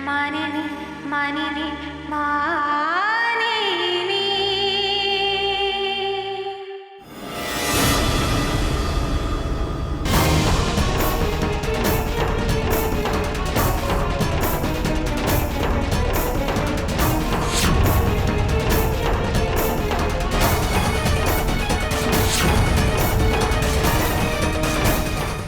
मानिनी मानिनी मानिनी।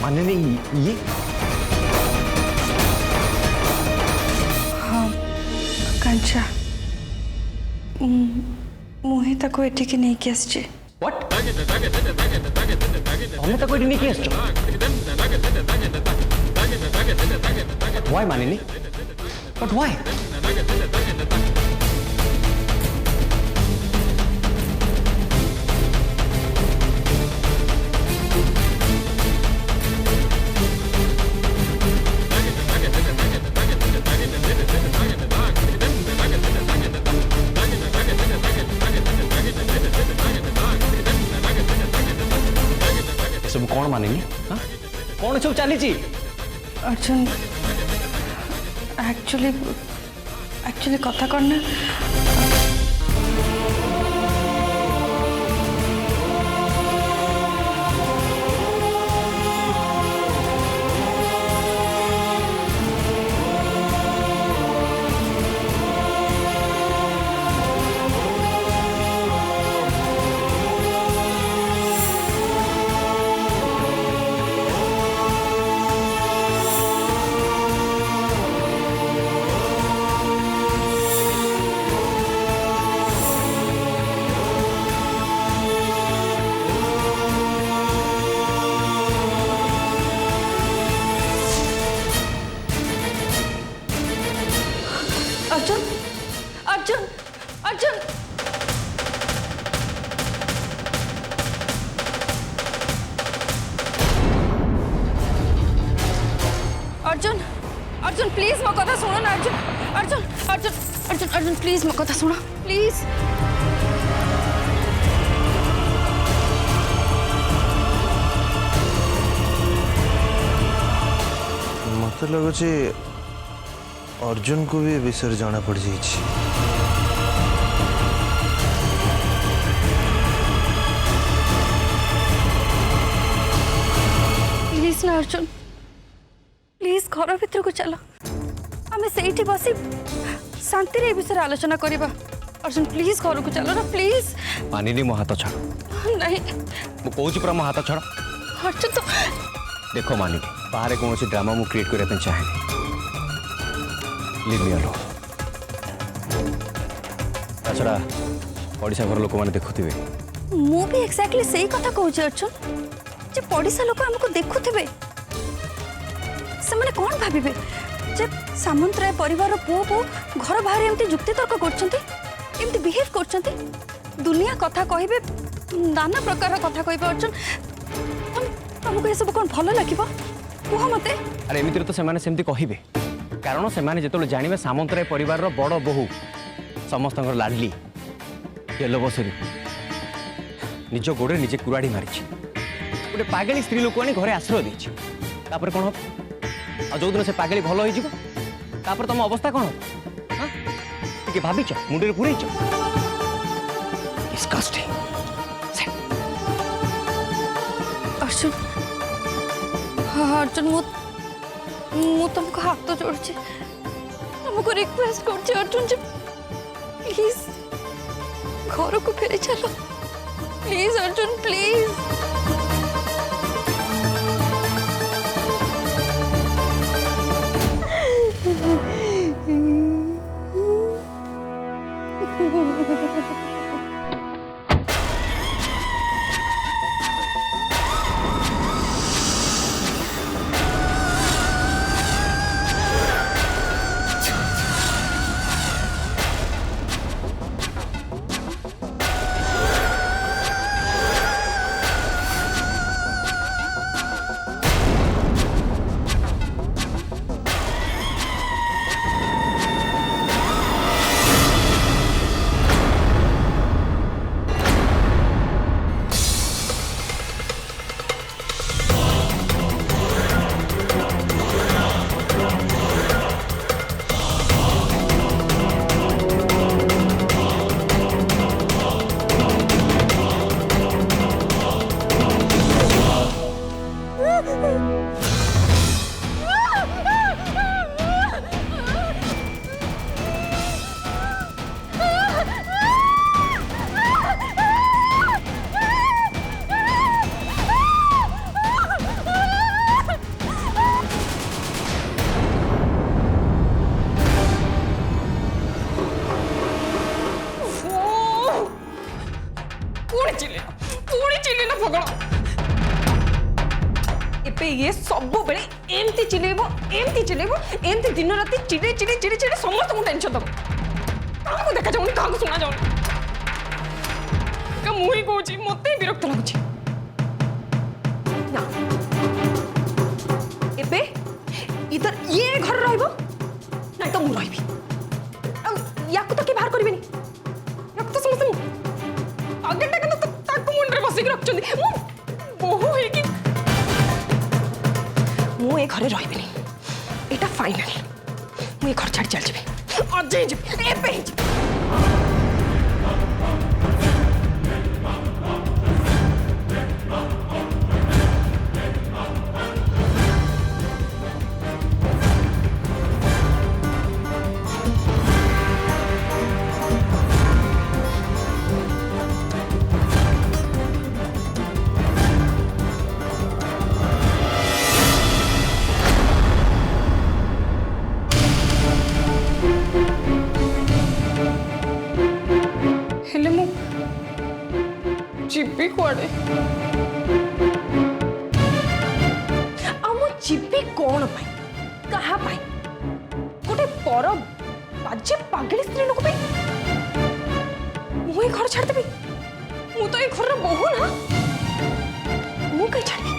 मानिनी ये कंचा मुहे ताको एटिके नहीं कि आसचे। व्हाट हमने तो कोई नहीं किया इसको। व्हाई मानिनी बट व्हाई सब कौन मानिनी हाँ कौन सब चली अर्जुन एक्चुअली कथा करना अर्जुन अर्जुन अर्जुन अर्जुन अर्जुन प्लीज मो कथा सुनो ना अर्जुन अर्जुन अर्जुन अर्जुन अर्जुन प्लीज मो कथा सुनो प्लीज। मत लगुच अर्जुन को भी विषय जाना पड़ जाइए। प्लीज ना अर्जुन प्लीज घर भीतर को चलो आम से बसी शांति रे विषय आलोचना करवा। अर्जुन प्लीज घर को चलो ना प्लीज। मानिनी मो हाथ छाड़ नहीं मु कहूँ पूरा मो हाथ छाड़। अर्जुन तो देखो मानिनी बाहर कौन ड्रामा मु क्रिएट करने चाहे लीव मी अलोन। ताछड़ा ओडिशा घर लोक मैंने देखुवे मु भी एक्जेक्टली सही कथा कहूँ अर्जुन जे पड़िशा लोक हमको देखुवे से माने कौन भाविबे जे सामंतराय परिवार पुओ को घर बाहर एमती जुक्ति तर्क करछंती एमती बिहेव करछंती दुनिया कथा कहिबे नाना प्रकार कथा कहिबे अर्जुन तुमको ये सब कौन भलो लागिबो कुह मते। अरे एमिति तो से माने सेमती कहिबे कारण से माने जेतले जानिबे सामंतराय परिवार रो बड़ बहु समस्त लाडली तेल बसरी निज गोड़े निजे कुराड़ी मारी गोटे पागली स्त्री लोक आनी घरे आश्रय देछि तापर कोन हो जो दिन से पागली भल हो तापर तुम अवस्था कौन हाँ टे भाव मुंडे पूरे अर्जुन अर्जुन मु तुमको हाथ जोड़ছি तुमको रिक्वेस्ट करছি अर्जुन जी प्लीज घर को फेरी चलो प्लीज अर्जुन प्लीज। ये सब बेले एमती चिलेबो एमती दिन रात चिड़े चिड़े चिड़े चिड़े समस्त को टेंशन दब काको देखा जाउनी काको सुना जाउनी का मुही कहूची मते विरक्त लागुची ना एबे इधर ये घर रहइबो नहीं तो मु रहइबी याको तो के बाहर करबेनी याको तो समस्त आगे तक तो ताको मुंडरे बसिक रखचंदी मु बहु हे कि मु ए घरे रहइबेनी एटा फाइनल मु ए घर छाड़ चल जेबे आज ही जेबे एबे ही जेबे जीबी कुआडे जीबी कौन पाई कहा पाई गोटे पर बाजे पागली स्त्री लोक पाई मुझे घर छाड़ देबी मु तो ये घर बहु ना मु कहीं छाड़ी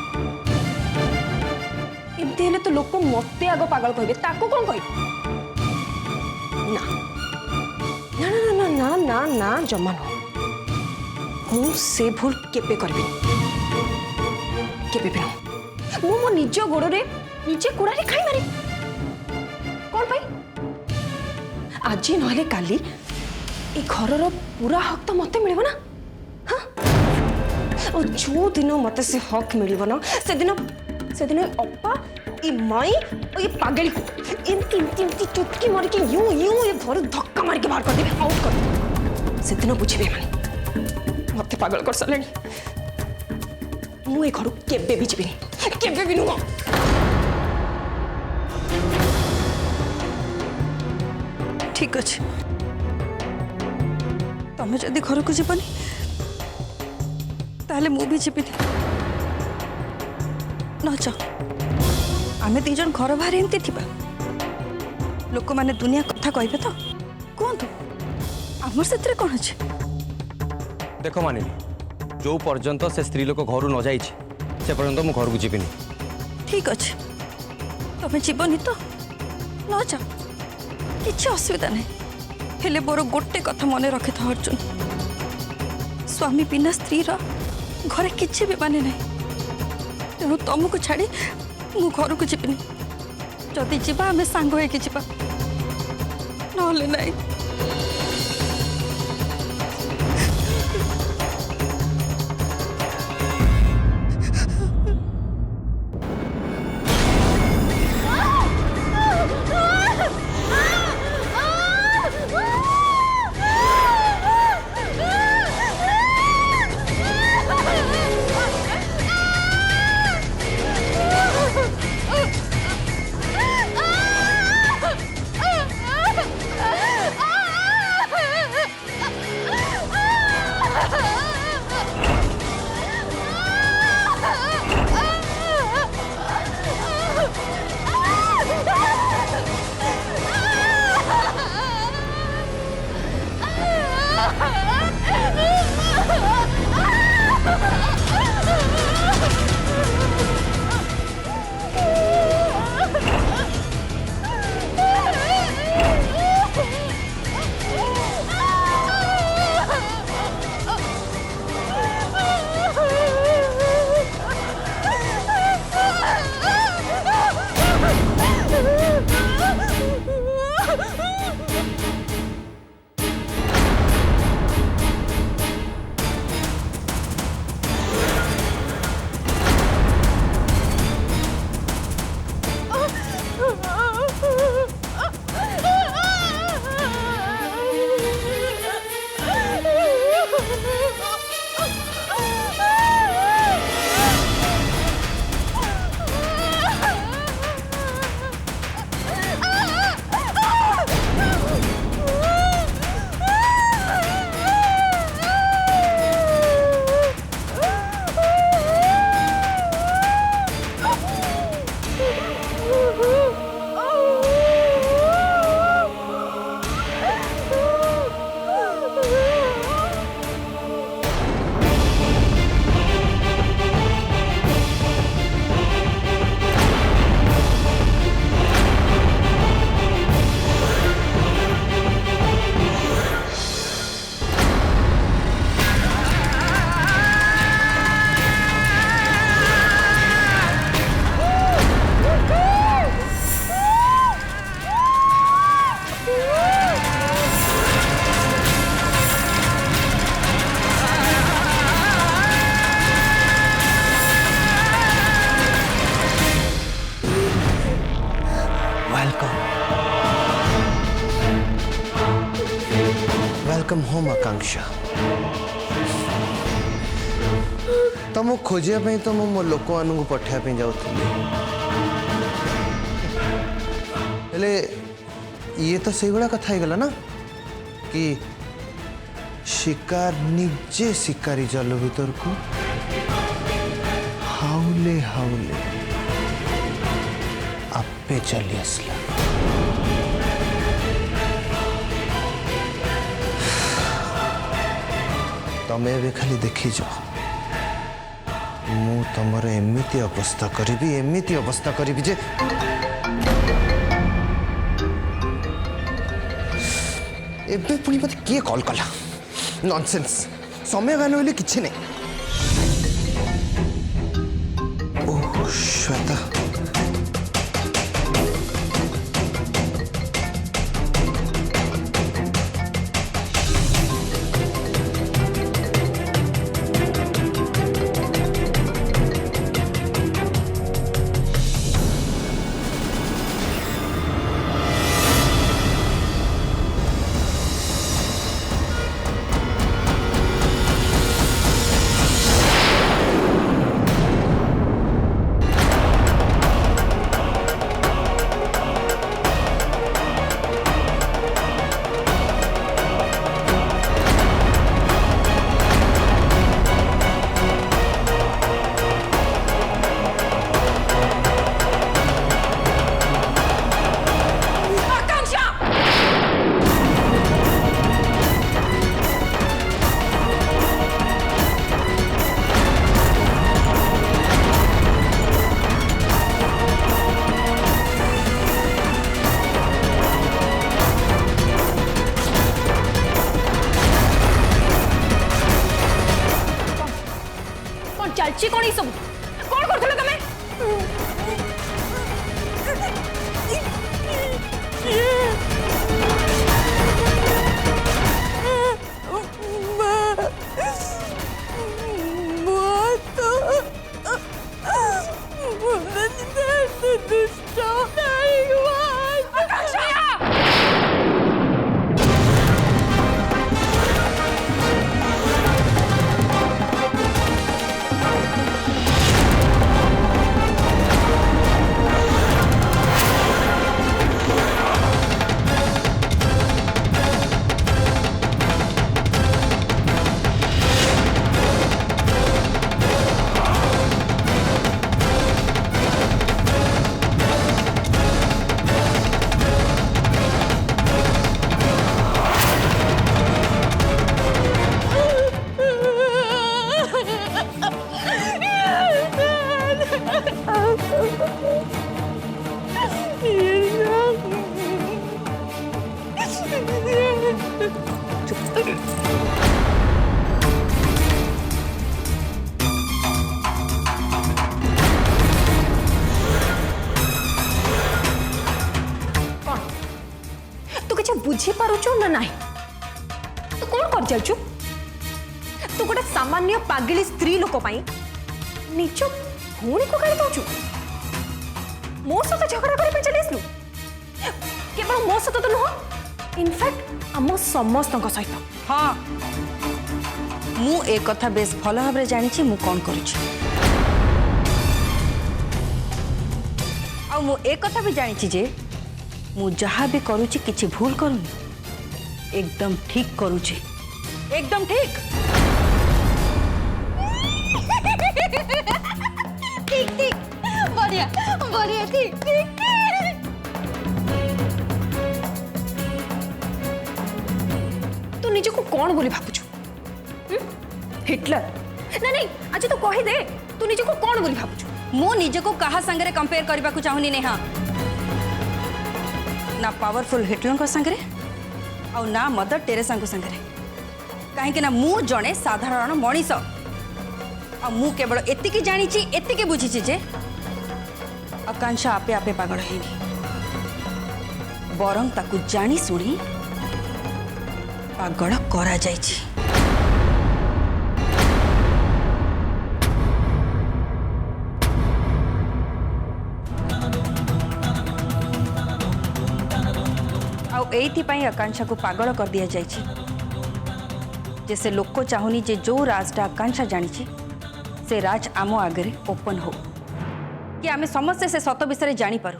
एमती हेले तो लोक मते आग पागल कहबे ताको कौन कहि ना ना ना ना ना ना ना जमा न मु से भूल केबे करबी केबे भी मु मो निज गोड़ रे निजे कुड़ारे खाई मारी कौन पाई आज नहले काली ए घरर पूरा हक तो मते मिलबो ना हाँ और जो दिन मते से हक मिलबो ना से दिन अप्पा ए माई और ये पागली एमती एमती एमती चुटकी मार के यूं ये घर धक्का मार के बाहर कर देबे आउट कर से दिन बुझिबे माने मत पागल कर सारे मु घर केबे भी जीविनी केबे भी नुह ठीक अच्छे तमें जदि घर को जीवनी ताहले मु भी जीविनी न जाओ आमे दी जन घर बाहर एमती थिबा लोक माने दुनिया कथा कहबे तो कहतु आमर से कौन अच्छे देख मानिली जो पर्यंत से स्त्री लोक घर न जाइए से पर्यंत मु घर को जीविनी ठीक अच्छे तमें जीवनी तो न जाओ किसी असुविधा नहीं हेले मोर गोटे कथा मन रखि था अर्जुन स्वामी बिना स्त्री घरे किसी भी माने नहीं तेणु तुमको छाड़ी मु घर को जीविनी जदि जीवा आम सांग होगा नहले नहीं वेलकम होम आकांक्षा। तुम खोजिया तो मो लोक मान पठाया जाऊली, हेले ये तो से भाया कथा गला ना कि शिकार निजे शिकारी जाल भीतर को हाउले हाउले आपे चली आसला। तमें भी खाली देखी जाओ, मु तुमर एमती अवस्था करी जे एबे पुणी मत किए कॉल कला। नॉनसेंस, समय गान बोले किछि नहीं। ओह श्वेता, चलची कौन ये सब कौन करथलो तमे? बुझी पारुचु ना नहीं तू कौन कर जाचु? तू गोटे सामान्य पागली स्त्री लोक निज भूणी को गाड़ी दौचु। मो सहित झगड़ा करने चली आसलु, केवल मो सहित तो नुह इनफैक्ट आम समस्त सहित। हाँ, मु एक कथा बेस भल भाव जानी मु कौन करुछि। आ मु एक कथा भी जानी जे मु जहाँ भी करुछि किछि भूल करूनी, एकदम ठीक करुछि, एकदम ठीक। ठीक ठीक बढ़िया बढ़िया ठीक ठीक। तू निज को कौन बोली भावुଛୁ? हिटलर? ना नहीं आज तो कही दे, तू निज को कौन बोली भावुଛୁ? मु निज को कहा संगे कंपेयर करबा को चाहुनी नेहा, ना पावरफुल हिटलर को संगे और ना मदर टेरेसा को संगे। कहीं ना मु जड़े साधारण मनीष आ मु केवल एतिकी जानी एतिकी बुझी जे आकांक्षा आपे आपे पागल हैनी, बरं ताकू जानी सुनी पागल करा जाइछि। एथि आकांक्षा को पागल कर दिया जाइछि जे से लोक चाहूनी जे जो राजटा आकांक्षा जानी से राज आम आगे ओपन हो कि आमे समस्ते से सत विषय जानी पारू।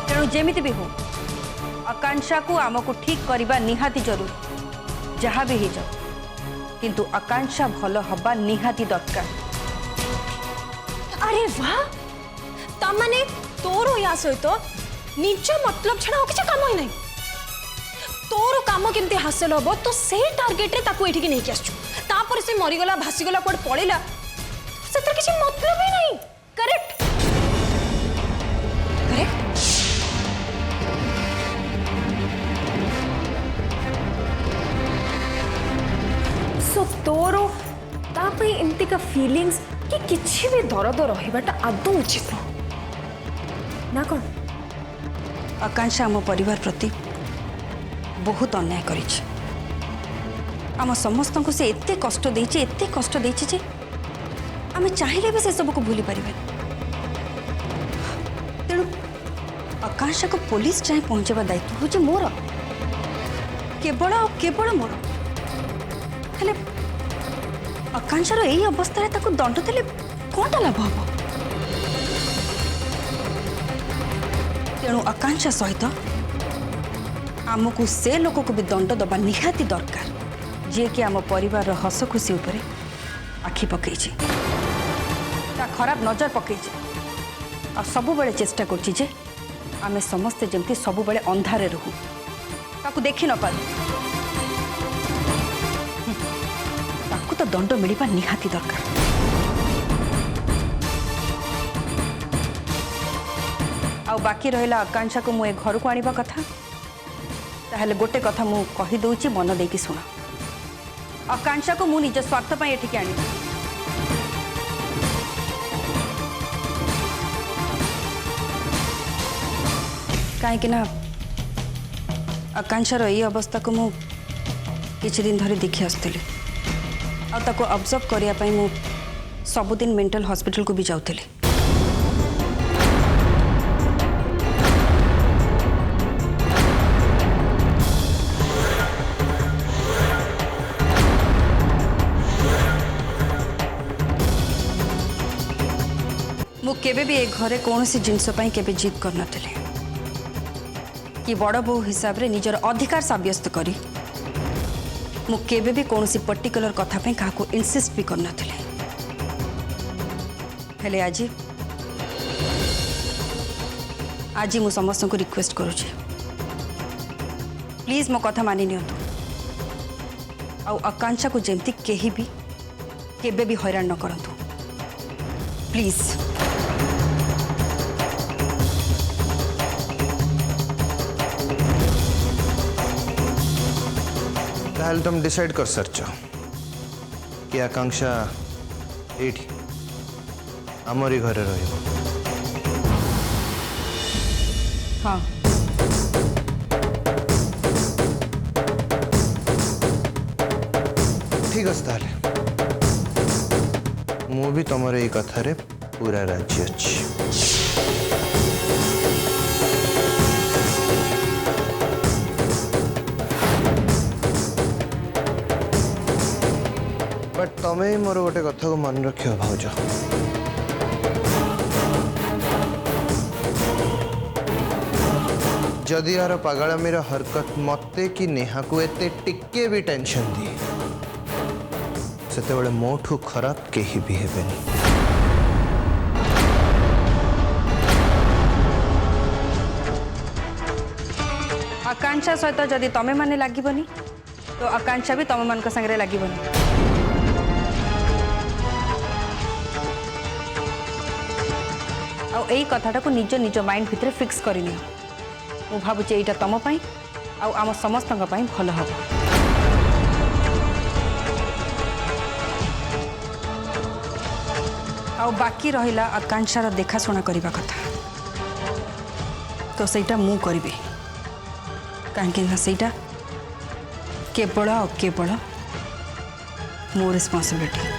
तेणु जेमिति भी हो आकांक्षा को आमको ठीक करवा निहाती जरूरी जहाँ भी हो जाओ किंतु आकांक्षा भल हवा निहाती दरकार। अरे वाह तमाने तोर या सहित निज मतलब छड़ा किसी काम ही नहीं तोर काम केमती हासिल हम तो से टार्गेट रे ताको एठी नहीं आसछु तापर से मरीगला भासीगला कोड पड़ेला से किसी मतलब ही नहीं। करेक्ट करेक्ट सो तोरो तापे एमती का फीलिंग्स कि किछि भी दर्द रहिबाटा आदौ उचित ना कौन। आकांक्षा आम परिवार प्रति बहुत अन्याय करिछि। आम समस्त को से एते कष्ट देछि एते कष्ट देछि जे आम चाहिए भी से सब को भूली पारिबे। तेणु आकांक्षा को पुलिस जाए पहुंचवा दायित्व होछि मोर केवल मोर। हेले आकांक्षार यही अवस्था ताको दंड देले कौनटा लाभ हम। तेणु आकांक्षा सहित आमको से लोक को भी दंड दबा निहाती दरकार जे कि आम परिवार हस खुशी उपरे आखि पकई खराब नजर पकई आ सबु बेले चेष्टा करछि जे आमे समस्ते जमती सबु बेले अंधारे रहू ताकू देखि न पारू ताकू तो दंड मिलवा निहाती दरकार। आ बाकी रहा आकांक्षा को मुझे घर को आनिबा कथा ताहले गोटे कथा मु कहि दउची मन देकी सुन। आकांक्षा को मु निज स्वार्थ पई एठिके आनी कहीं ना आकांक्षार यही अवस्था को मु किछि दिन धरी देखि आसुतली आ ताको ऑब्जर्व करिया पई मु सबुदिन मेंटल हॉस्पिटल को भी जाउतली। मु केबे भी एक घरे कौन सी जिनस केबे जिद कर नथिले कि बड़ बो हिसाब रे निजर अधिकार साब्यस्त करी मु केबे भी कौन सी पर्टिकुलर कथा पे काको इंसिस्ट भी कर नथिले। हेले आज मु समस्त को रिक्वेस्ट करूची प्लीज मो कथा मानि नियंतु आ आकांक्षा को जेमती केही भी केबे भी हैरान न करंतु प्लीज। ताहले तुम डिसाइड कर सरच कि आकांक्षा एठी आमरी घरे रहिबो। हाँ ठीक है ताहले मु भी तुमर ये कथा रे पूरा राजी अच्छी। बट तमें ही मोर गोटे कथा को मन रख भाज जदि यार पागलामीर हरकत मते कि नेहा को एते टिके भी टेंशन दिए सेते मोठू खराब केही भी हेबेनी। आकांक्षा सहित जदि तमे माने लागबनी तो आकांक्षा भी तम मान संगे लागबनी। आ एई कथाटा को निज निज माइंड भितर फिक्स करनी मु भावुची एटा तम पई आम समस्त भल हम। बाकी रहिला आकांक्षार देखाशुना करने कथा तो सेटा मु करिबे कहीं सेटा केवल और केवल मो रिस्पांसिबिलिटी।